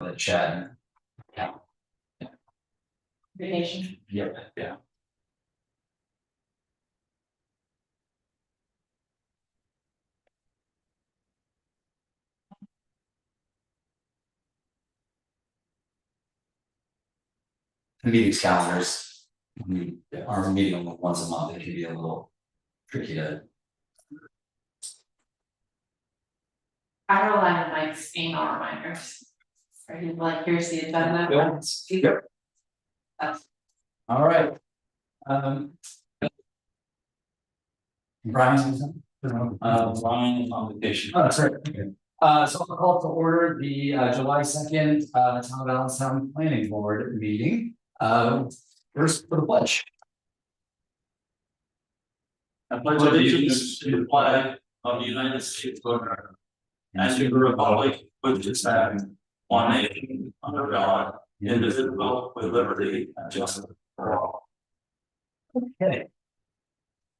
the chat. Vacation. Yeah, yeah. The meetings calendars, our meeting once a month, it can be a little tricky to. I rely on Mike's email reminders. Or he's like, here's the agenda. Yep. All right. Brian. Ryan is on vacation. Oh, that's right. Okay. So I'll call to order the July 2nd Town of Allenstown Planning Board meeting. First for the pledge. I pledge allegiance to the flag of the United States of America and to the republic which is stands one nation under God, indivisible, with liberty and justice for all. Okay.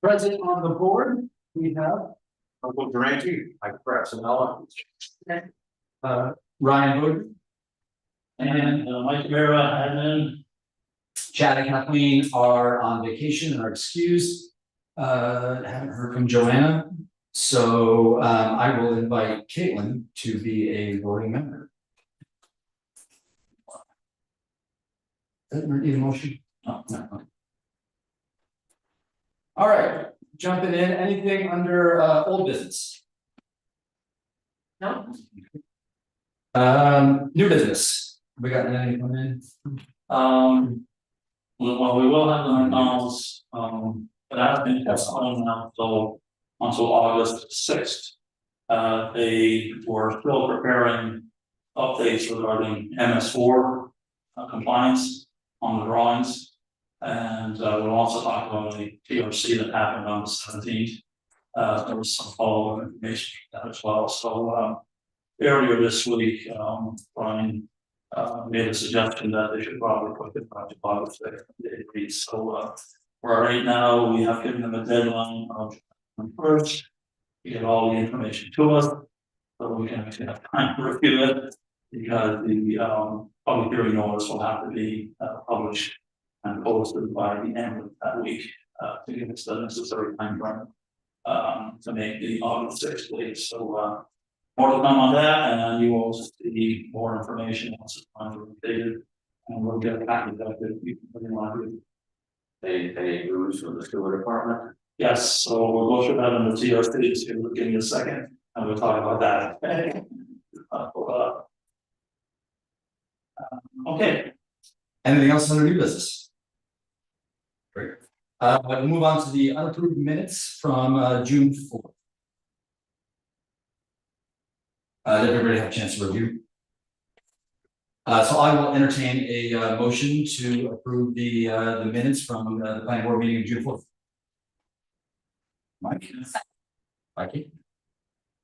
Present on the board, we have Uncle Durante, I press and all. Ryan Wood And Mike Vera, admin. Chad and Kathleen are on vacation and are excused. Haven't heard from Joanna, so I will invite Caitlin to be a voting member. Need a motion? Oh, no. All right, jumping in, anything under old business? No, New business, we got anything coming in? Well, we will have the McDonald's, but I think that's on now until August 6th. They were still preparing updates regarding MS4 compliance on the drawings. And we'll also talk about the TRC that happened on the 17th. There was some follow-up information as well. So earlier this week, Brian made a suggestion that they should probably put it on August 6th. So right now we have given them a deadline of first to get all the information to us, so we can actually have time to review it, because the public hearing notice will have to be published and posted by the end of that week to give us the necessary time frame to make the August 6th date. So more to come on that, and you will see more information once it's finally updated, and we'll get a package of it. You can want to. They rules from the sewer department. Yes, so we'll go through that in the TRC. So give me a second, and we'll talk about that. Okay. Anything else under new business? Great. We'll move on to the unapproved minutes from June 4th. Did everybody have a chance to review? So I will entertain a motion to approve the minutes from the planning board meeting of June 4th. Mike? Mikey?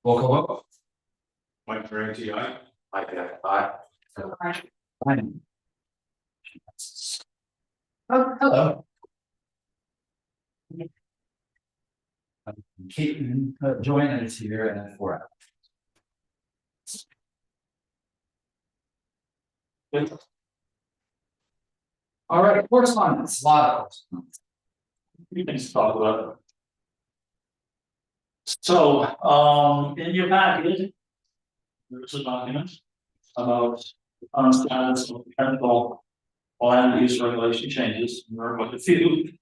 Roll call vote. Mike Durante, aye. Mike, I. Fine. Oh, hello. Caitlin, Joanna is here and 4 hours. All right, correspondence, a lot of correspondence. few things to talk about. So, in your package, there's a document about the current status of potential land use regulation changes. There are quite a few.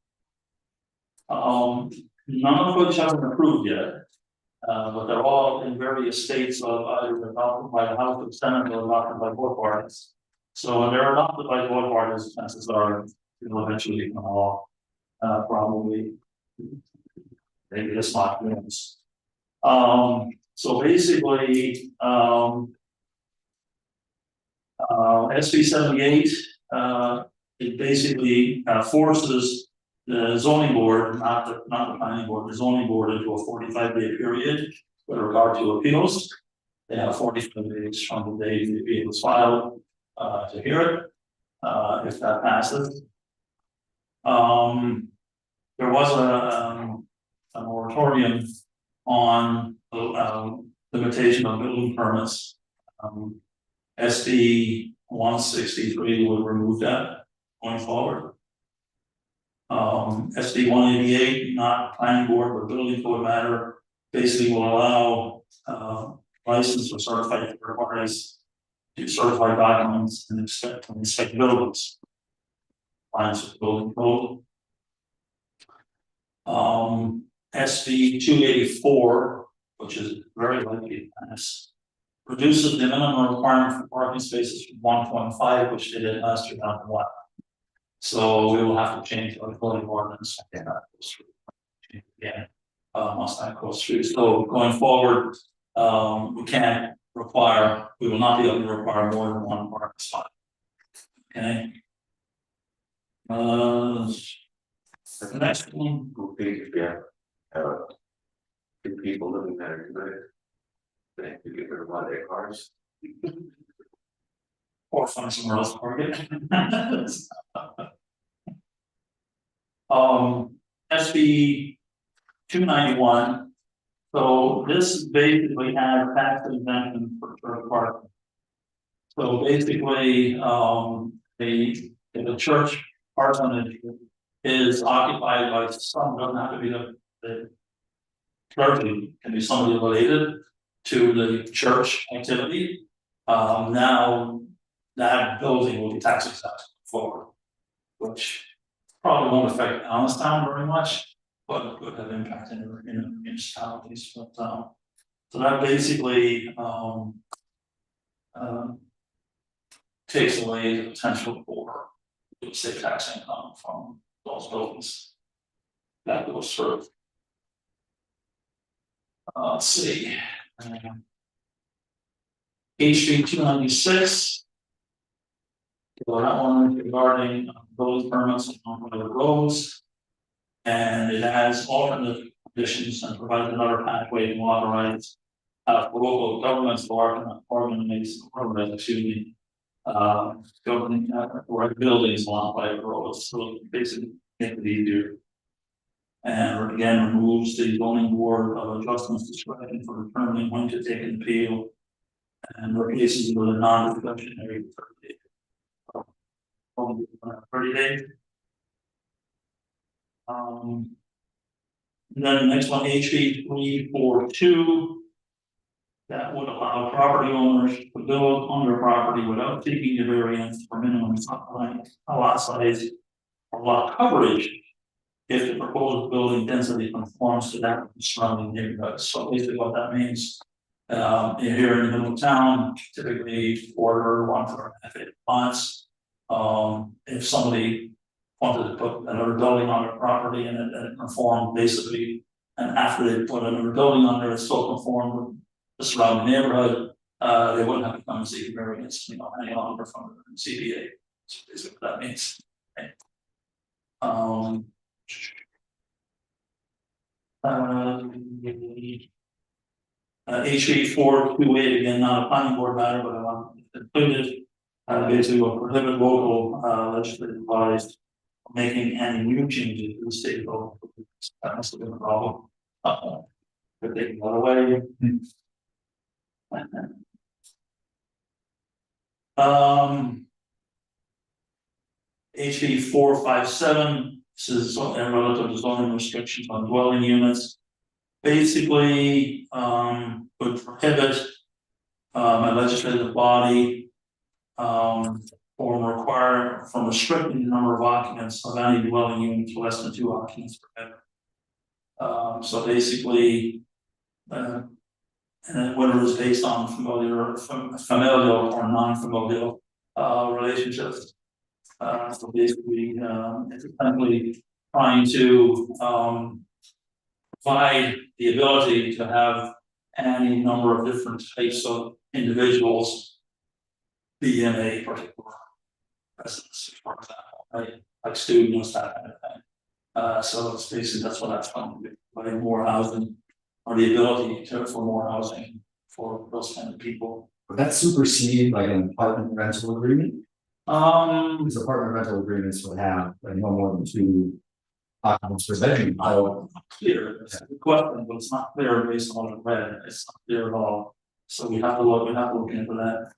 None of which have been approved yet, but they're all in various states of either adopted by the House of Senate or adopted by both parties. So when they're adopted by both parties, chances are it'll eventually become a law. Probably maybe this month. So basically, SB 78, it basically forces the zoning board, not the planning board, the zoning board into a 45-day period with regard to appeals. They have 45 days from the day the appeal is filed to hear it, if that passes. There was a moratorium on limitation of building permits SD 163 would remove that going forward. SD 188, not planning board, but building code matter, basically will allow, licensed or certified third parties to certify documents and inspect buildings. Lines of building code. SB 284, which is very likely to pass, reduces the minimum requirement for parking spaces from 1.5, which they did last year, down to 1. So we will have to change our building ordinance. Yeah, once that goes through. So going forward, we can't require, we will not be able to require more than 1 parking spot. Okay. The next one. Would be if you have, 2 people living there, they have to get rid of one of their cars. Or find somewhere else to park it. SB 291. So this basically has tax exemption for church parking. So basically, the church parsonage is occupied by some, doesn't have to be the clergy, can be somebody related to the church activity. Now that building will be tax exempt forward, which probably won't affect Allenstown very much, but could have impact in municipalities. But so that basically takes away the potential for say tax income from those buildings that will serve. Let's see. HB 296. So that one regarding those permits on the roads. And it has alternate conditions and provides another pathway to authorize for local governments to organize, governing or buildings along private roads, so basically make it easier. And again, removes the zoning board of adjustments discretion for determining when to take an appeal, and replaces it with a non-discretionary 30 days. And then the next one, HB 342. That would allow property owners to build on their property without seeking a variance for minimum lot size or lot coverage if the proposed building density conforms to that of the surrounding neighborhoods. So basically what that means, here in the middle of town, typically 1.5 lots. If somebody wanted to put another building on their property and it conformed basically, and after they put another building on there, it still conformed with the surrounding neighborhood, they wouldn't have to come and seek variance, any longer from the CBA. So basically what that means. Okay. HB 428, again, not a planning board matter, but I want to include it. Basically will prohibit local legislative bodies from making any new changes to the state law. That must have been a problem. They're taking that away. HB 457, this is relative to zoning restrictions on dwelling units. Basically, would prohibit a legislative body from restricting the number of occupants of any dwelling unit to less than 2 occupants per bedroom. So basically, and whether it's based on familial or non-familial relationships. So basically, it's essentially trying to provide the ability to have any number of different types of individuals be in a particular residence, for example, right? Like students, that kind of thing. So it's basically that's what that's going to be, providing more housing or the ability for more housing for those kind of people. Would that supersede like an apartment rental agreement? Because apartment rental agreements would have like no more than 2 occupants per bedroom. Not clear. It's a good question, but it's not clear based on what I've read. It's not clear at all. So we have to look into that.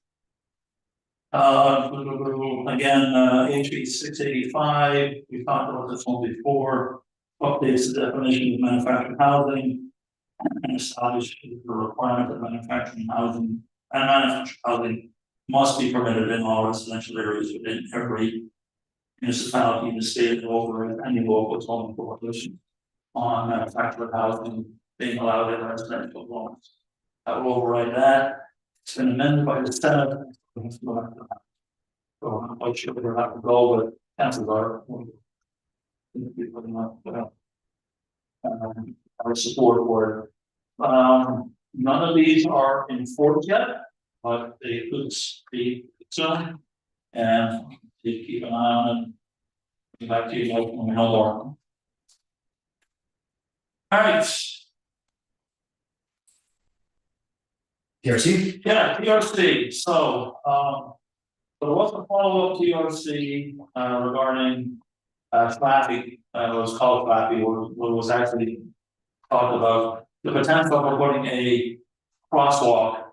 Again, HB 685, we talked about this one before, updates the definition of manufactured housing. And establish the requirement that manufacturing housing and manufactured housing must be permitted in all residential areas within every municipality in the state and over any local zoning prohibition on manufactured housing being allowed in residential zones. I will override that. It's been amended by the Senate. So I'm quite sure we'll have to go, but chances are. Our support for it. None of these are enforced yet, but they could be soon. And you keep an eye on it. Get back to you when we know more. All right, PRC? yeah, PRC, so, there was a follow-up PRC, regarding, Flappy, it was called Flappy, what was actually talked about the potential for putting a crosswalk,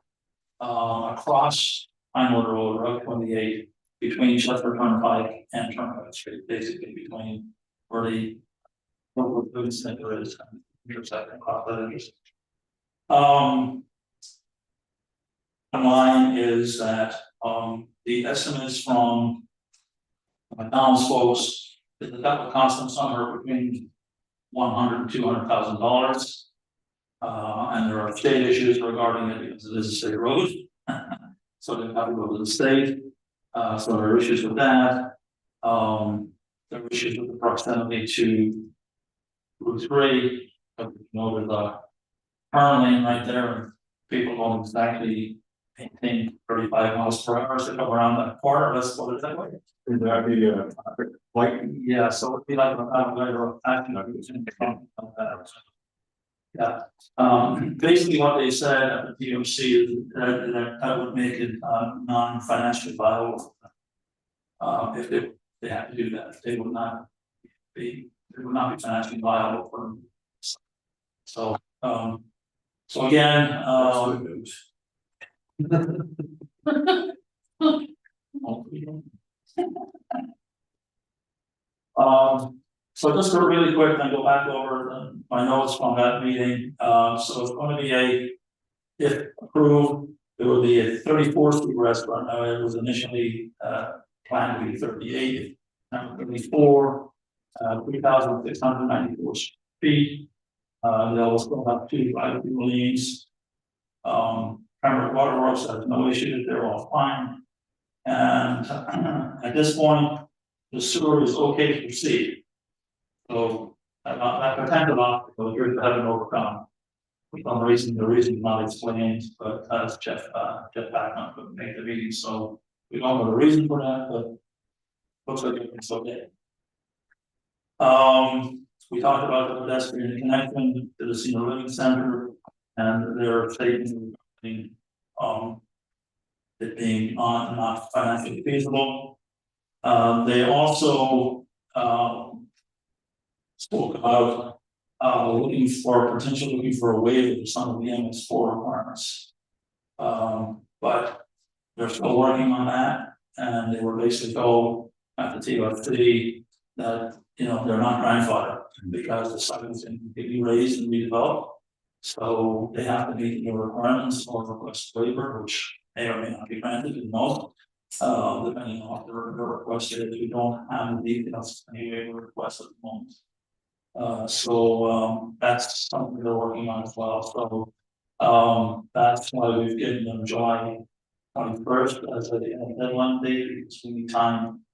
across Pinewood Road, Route 28, between Chester Turnpike and Turnpike Street, basically between where the local food center is and intersecting across that intersection. Bottom line is that the estimates from McDonald's folks is that would cost them somewhere between $100,000 and $200,000. And there are state issues regarding it because it is a state road. So they have to go to the state. So there are issues with that. There are issues with the proximity to Route 3. You know, there's a turn lane right there, and people don't exactly maintain 35 miles per hour to come around that corner. Let's put it that way. Is that the like? Yeah, so it'd be like a yeah, basically what they said at the DOC is that would make it non-financially viable. If they have to do that, they would not be financially viable for them. So so again, so just to really quick, and go back over my notes from that meeting. So it's going to be if approved, it will be a 34th Street restaurant. Now it was initially planned to be 38, now 34, 3,694 feet. They'll still have 2 private lanes. Pembroke Waterworks has no issues, they're all fine. And at this point, the sewer is okay to proceed. So that potential obstacle here to haven't overcome. For some reason, the reason not explained, but as Jeff Backman couldn't make the meeting, so we don't know the reason for that, but looks like it's okay. We talked about the pedestrian connection to the senior living center and their statement regarding it being not financially feasible. They also spoke about looking for a waiver of some of the MS4 requirements. But they're still working on that, and they were basically told at the TFT that they're not grandfathered because the site is completely raised and redeveloped. So they have to meet the requirements or request waiver, which may or may not be granted in most, depending on what the request is. We don't have the details of any waiver request at the moment. So that's something they're working on as well. So that's why we've given them July 21st as a deadline date, because we need time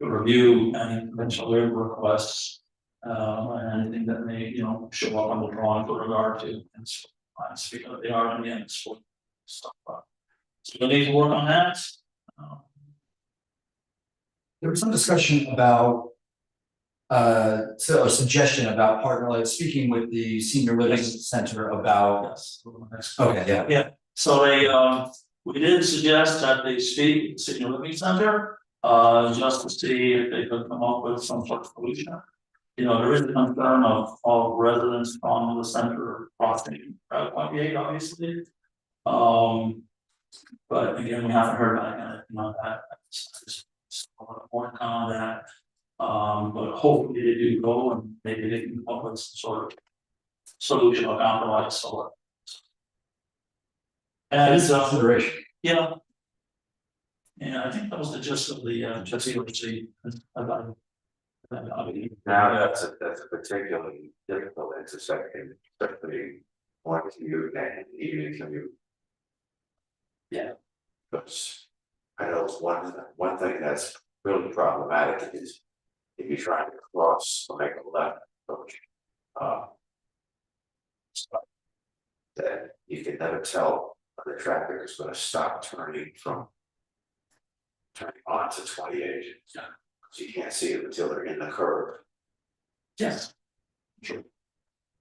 to review any potential waiver requests. And anything that may, show up on the drawing with regard to and so because they are in the end stuff. So we need to work on that. There was some discussion about so a suggestion about speaking with the senior living center about. Yes. Okay, yeah. So they we did suggest that they speak with the senior living center just to see if they could come up with some sort of solution. There is a concern of residents from the center crossing Route 28, obviously. But again, we haven't heard back on it, that, just more on that. But hopefully they do go and maybe they can come up with some sort of solution or compromise, so. And Consideration. yeah. Yeah, I think that was the gist of the just about. Now, that's a particularly difficult intersection, especially once you and even if you. Yeah. Because I know it's one thing that's really problematic is if you're trying to cross or make a left approach. That you can never tell when the traffic is gonna stop turning onto 28. Yeah. So you can't see it until they're in the curve. Yes. Sure.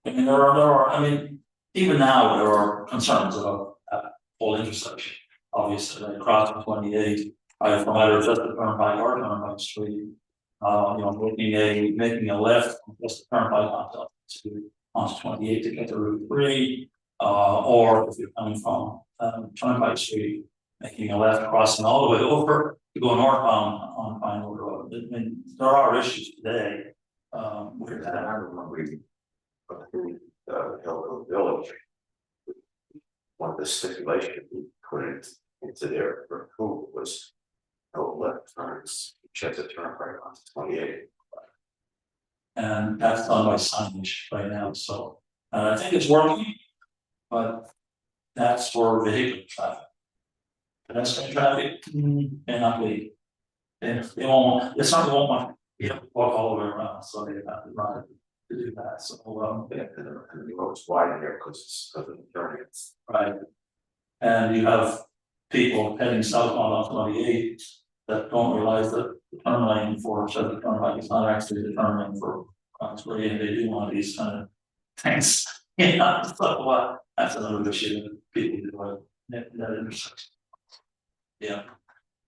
I mean, there are, I mean, even now, there are concerns about that whole intersection. Obviously, like crossing 28, from either just the turnpike or turnpike street. Making a left from just the turnpike onto 28 to get to Route 3. Or if you're coming from Turnpike Street, making a left, crossing all the way over to go northbound on Pinewood Road. I mean, there are issues today. With I that. remember we went through Hillville Village. One of the stipulations we put into their approval was no left turns, check the turnpike onto 28. And that's done by signage right now, so I think it's working, but that's for vehicular traffic. Pedestrian traffic, and not be. And they won't, it's not, they won't want, walk all the way around, so they have to run to do that, so, Yeah, and the road's wide in there because it's of the turning. right. And you have people heading southbound on 28 that don't realize that the turn lane for Chevy Turnpike is not actually the turn lane for Roxbury, and they do one of these kind of things. So that's another issue that people do that intersection. Yeah,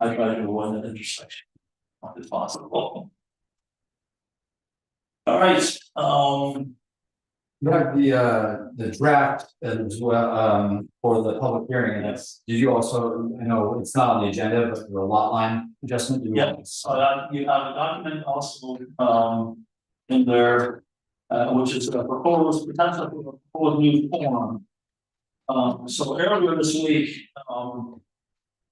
I try to avoid that intersection if possible. All right, You have the draft as well, for the public hearing, and that's, did you also, I know it's not on the agenda, but the lot line adjustment? yes, you have a document also, in there, which is a proposed, potential proposed new form. So earlier this week,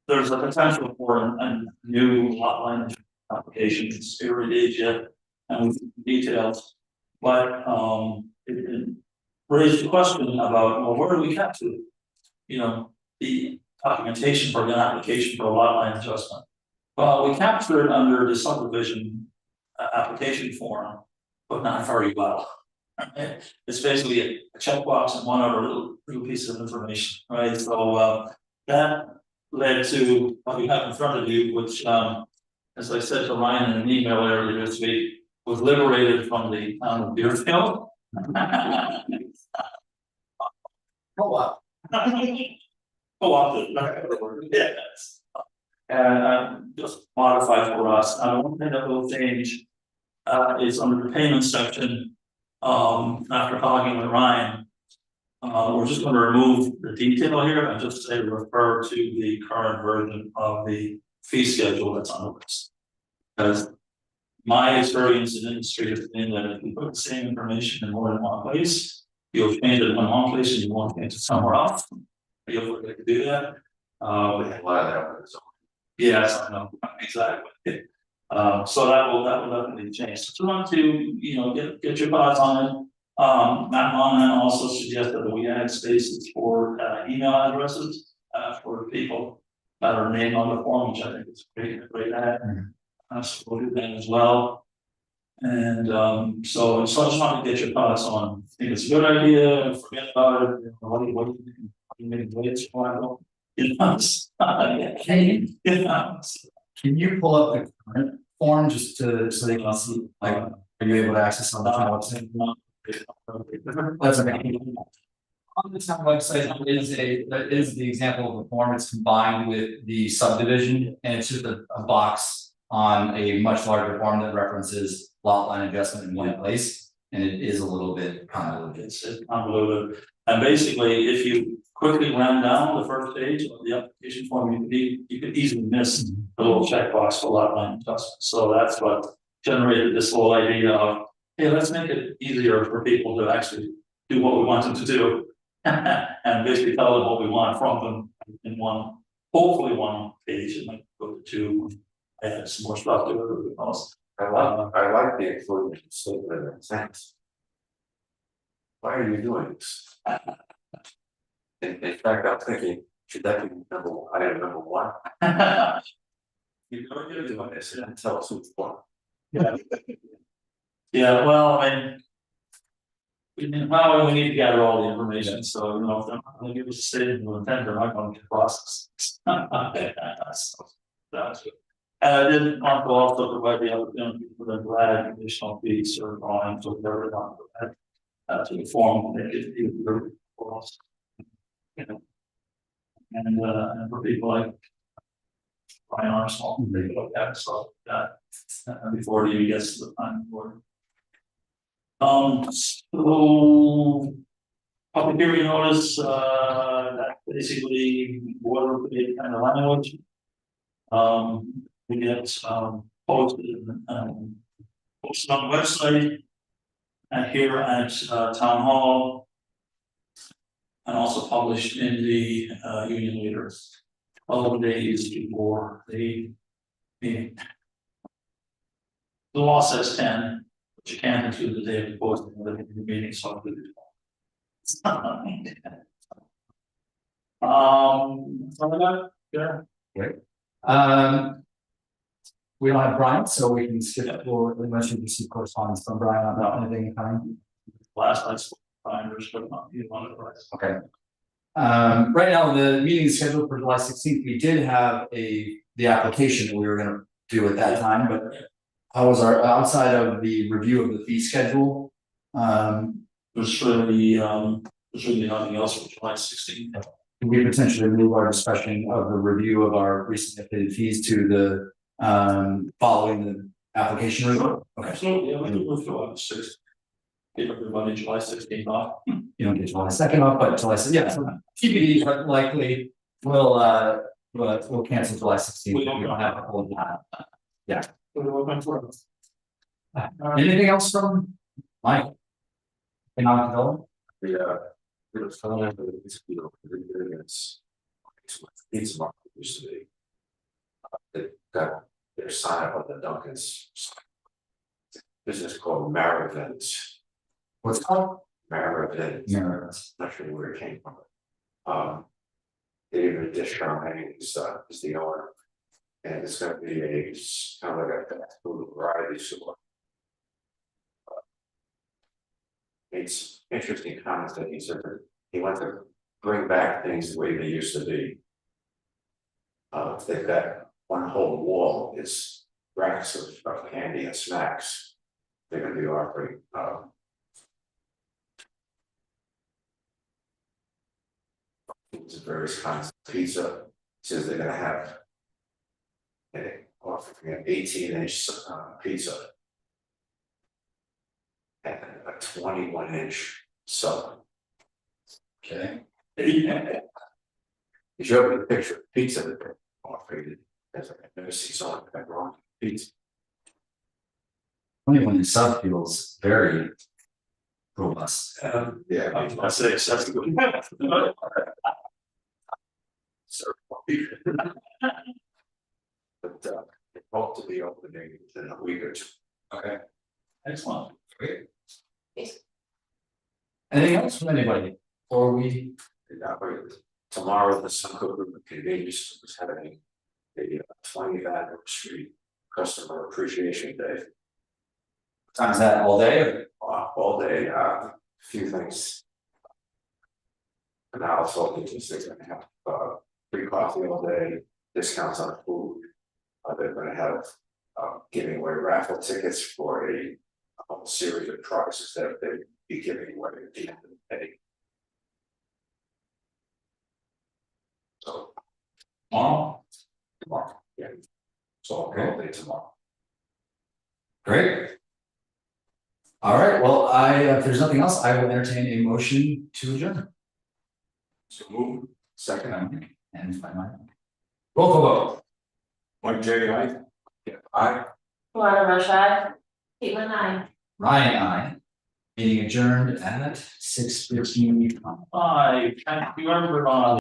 there's a potential for a new lot line application, it's early yet, and with details. But it raised the question about, well, where do we capture, the documentation for the application for a lot line adjustment? Well, we captured it under the subdivision application form, but not very well. It's basically a checkbox and one other little piece of information, right? So that led to what we have in front of you, which, as I said to Ryan in an email earlier this week, was liberated from the town of Deerfield. Co-op. Co-opted. Yes. And just modified for us. One thing that will change is under the payment section. After talking with Ryan, we're just going to remove the detail here and just say refer to the current version of the fee schedule that's on the list. Because my experience in industry has been that if you put the same information in more than one place, you'll change it in one place and you won't change it somewhere else. You'll forget to do that. A lot of that was. Yes, I know, exactly. So that will definitely change. So if you want to, get your thoughts on it. Matt Monahan also suggested that we add spaces for email addresses for people that are named on the form, which I think is great add. So we'll do that as well. And so I just wanted to get your thoughts on, think it's a good idea, forget about it, what do you think? Can you pull up the current form just so they can see, like, are you able to access on the town website? That's okay. On the town website, that is the example of the form. It's combined with the subdivision, and it's just a box on a much larger form that references lot line adjustment in one place. And it is a little bit convoluted. It's convoluted. And basically, if you quickly ran down the first page of the application form, you could easily miss the little checkbox for lot line adjustment. So that's what generated this whole idea of, hey, let's make it easier for people to actually do what we want them to do. And basically tell them what we want from them in one, hopefully one page, and like go to two, add some more stuff to it. I like the inclusion statement of intent. Why are you doing this? In fact, I'm thinking, should that be item number one? You know, you're doing this, and tell us what's what. Yeah. Yeah, well, I mean, well, we need to gather all the information, so, you know, if they're not gonna give us a statement of intent, they're not gonna get processed. So, that's good. And I did want to also provide the opportunity for them to add additional fees or drawings or whatever they want to add to the form, make it easier for us. You know, and for people like Brian Armstrong, they look at stuff like that before it even gets to the time board. So public hearing notice, that basically water kind of language. We get posted posted on the website and here at town hall. And also published in the Union Leader 12 days before the meeting. The law says 10, but you can't include the day of the posting of the meeting, so I'll do it. Yeah. We don't have Brian, so we can skip forward unless you receive correspondence from Brian on anything in kind. Last night's binders, but not you on it. Okay. Right now, the meeting is scheduled for July 16th. We did have the application that we were gonna do at that time, but how was our, outside of the review of the fee schedule? There's really nothing else for July 16th. We potentially move our discussion of the review of our recently updated fees to the following the application review. Okay. Absolutely, yeah, we can move to August 6th. Give everybody July 16th off. You don't get July 2nd off, but July 6th, yeah, so TBD, but likely we'll cancel July 16th. We don't have a whole lot. Yeah. Anything else from Mike? Economic development? It's market used to be. They got their sign up on the Dunkin's. Business called Maravent. What's it called? Maravent. Maravent. Not sure where it came from. David Deschamps is the owner. And it's gonna be a kind of like a food variety store. It's interesting comments that he said that he wants to bring back things the way they used to be. They've got one whole wall is racks of candy and snacks. They're gonna be offering various kinds of pizza. Says they're gonna have offering an 18-inch pizza and a 21-inch sub. Okay. You showed me a picture of pizza that they're offering. I've never seen someone that wrong pizza. Only when the sub feels very robust. Yeah, I say accessible. But they hope to be opening within a week or two. Okay. Excellent. Great. Anything else from anybody? Or we? Tomorrow, the Suncook Group of Convenience is having a 20th anniversary customer appreciation day. Time is that all day? Or? All day, a few things. And now also they're gonna have free coffee all day, discounts on food. They're gonna have giving away raffle tickets for a whole series of prizes that they'll be giving away at the end of the day. So tomorrow, yeah. So all day tomorrow. Great. All right, well, if there's nothing else, I will entertain a motion to adjourn. So move. Second, and finally. Roll call vote. Mike J. Aye. Luana Rashad, Caitlin, I. Ryan, I. Meeting adjourned at 6:15. Thank you everyone.